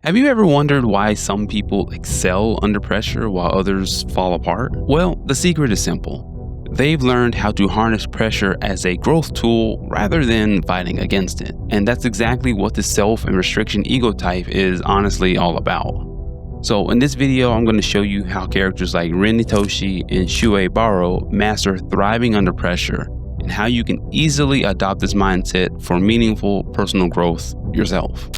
Have you ever wondered why some people excel under pressure while others fall apart? Well, the secret is simple. They've learned how to harness pressure as a growth tool rather than fighting against it. And that's exactly what the self and restriction ego type is honestly all about. So in this video, I'm going to show you how characters like Rin Itoshi and Shoei Baro master thriving under pressure, and how you can easily adopt this mindset for meaningful personal growth yourself.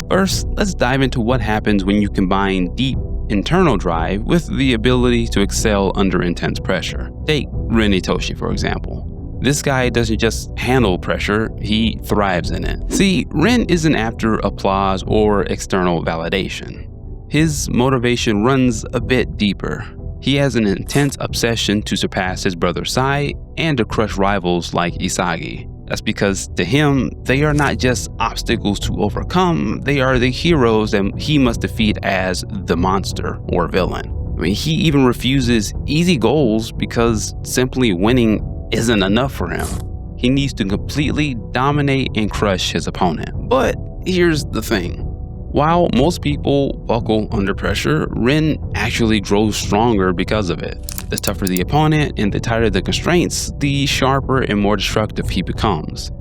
First, let's dive into what happens when you combine deep internal drive with the ability to excel under intense pressure. Take Rin Itoshi, for example. This guy doesn't just handle pressure, he thrives in it. See, Rin isn't after applause or external validation. His motivation runs a bit deeper. He has an intense obsession to surpass his brother Sai and to crush rivals like Isagi. That's because to him, they are not just obstacles to overcome, they are the heroes that he must defeat as the monster or villain. I mean, he even refuses easy goals because simply winning isn't enough for him. He needs to completely dominate and crush his opponent. But here's the thing. While most people buckle under pressure, Rin actually grows stronger because of it. The tougher the opponent and the tighter the constraints, the sharper and more destructive he becomes.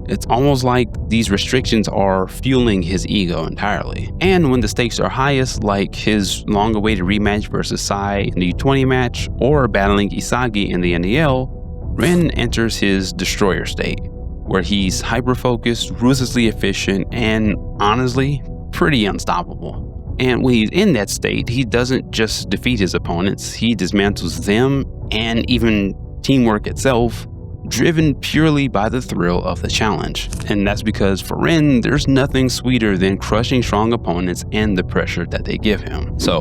It's almost like these restrictions are fueling his ego entirely. And when the stakes are highest, like his long-awaited rematch versus Sai in the U20 match or battling Isagi in the NEL, Rin enters his destroyer state, where he's hyper-focused, ruthlessly efficient, and honestly, pretty unstoppable. And when he's in that state, he doesn't just defeat his opponents, he dismantles them and even teamwork itself, driven purely by the thrill of the challenge. And that's because for Rin, there's nothing sweeter than crushing strong opponents and the pressure that they give him. So,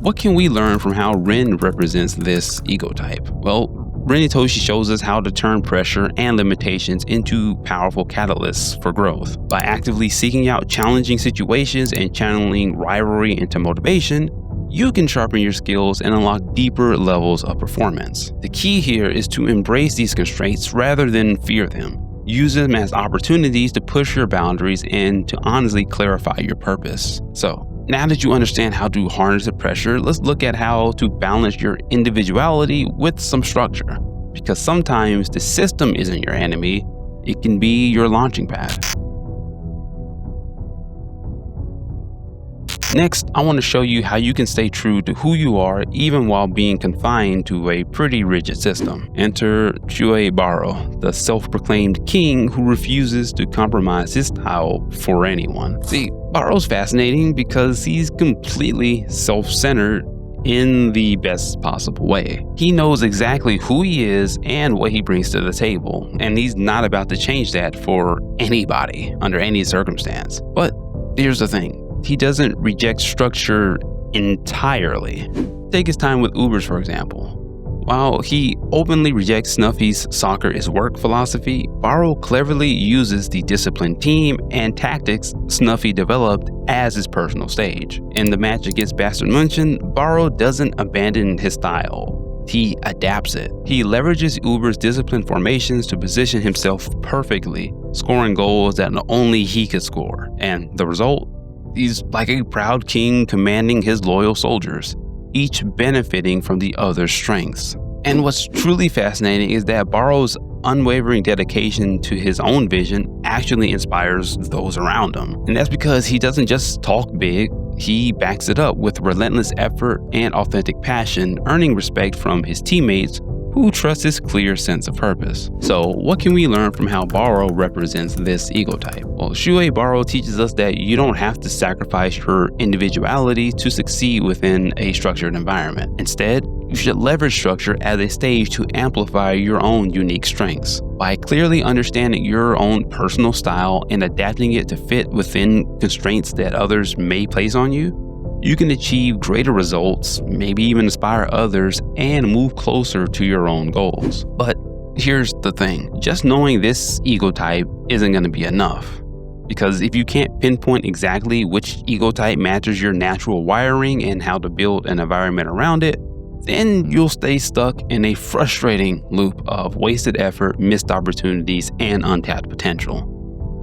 what can we learn from how Rin represents this ego type? Well, Rin Itoshi shows us how to turn pressure and limitations into powerful catalysts for growth. By actively seeking out challenging situations and channeling rivalry into motivation, you can sharpen your skills and unlock deeper levels of performance. The key here is to embrace these constraints rather than fear them. Use them as opportunities to push your boundaries and to honestly clarify your purpose. So, now that you understand how to harness the pressure, let's look at how to balance your individuality with some structure. Because sometimes the system isn't your enemy, it can be your launching pad. Next, I want to show you how you can stay true to who you are even while being confined to a pretty rigid system. Enter Shoei Baro, the self-proclaimed king who refuses to compromise his style for anyone. See, Baro's fascinating because he's completely self-centered in the best possible way. He knows exactly who he is and what he brings to the table, and he's not about to change that for anybody under any circumstance. But here's the thing. He doesn't reject structure entirely. Take his time with Ubers, for example. While he openly rejects Snuffy's soccer is work philosophy, Baro cleverly uses the disciplined team and tactics Snuffy developed as his personal stage. In the match against Bastard Munchen, Baro doesn't abandon his style. He adapts it. He leverages Uber's disciplined formations to position himself perfectly, scoring goals that only he could score. And the result? He's like a proud king commanding his loyal soldiers, each benefiting from the other's strengths. And what's truly fascinating is that Baro's unwavering dedication to his own vision actually inspires those around him. And that's because he doesn't just talk big, he backs it up with relentless effort and authentic passion, earning respect from his teammates who trust his clear sense of purpose. So what can we learn from how Baro represents this ego type? Well, Shoei Baro teaches us that you don't have to sacrifice your individuality to succeed within a structured environment. Instead, you should leverage structure as a stage to amplify your own unique strengths. By clearly understanding your own personal style and adapting it to fit within constraints that others may place on you, you can achieve greater results, maybe even inspire others, and move closer to your own goals. But here's the thing, just knowing this ego type isn't going to be enough. Because if you can't pinpoint exactly which ego type matches your natural wiring and how to build an environment around it, then you'll stay stuck in a frustrating loop of wasted effort, missed opportunities, and untapped potential.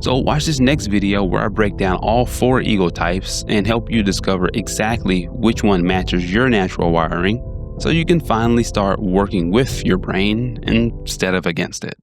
So watch this next video where I break down all 4 ego types and help you discover exactly which one matches your natural wiring, so you can finally start working with your brain instead of against it.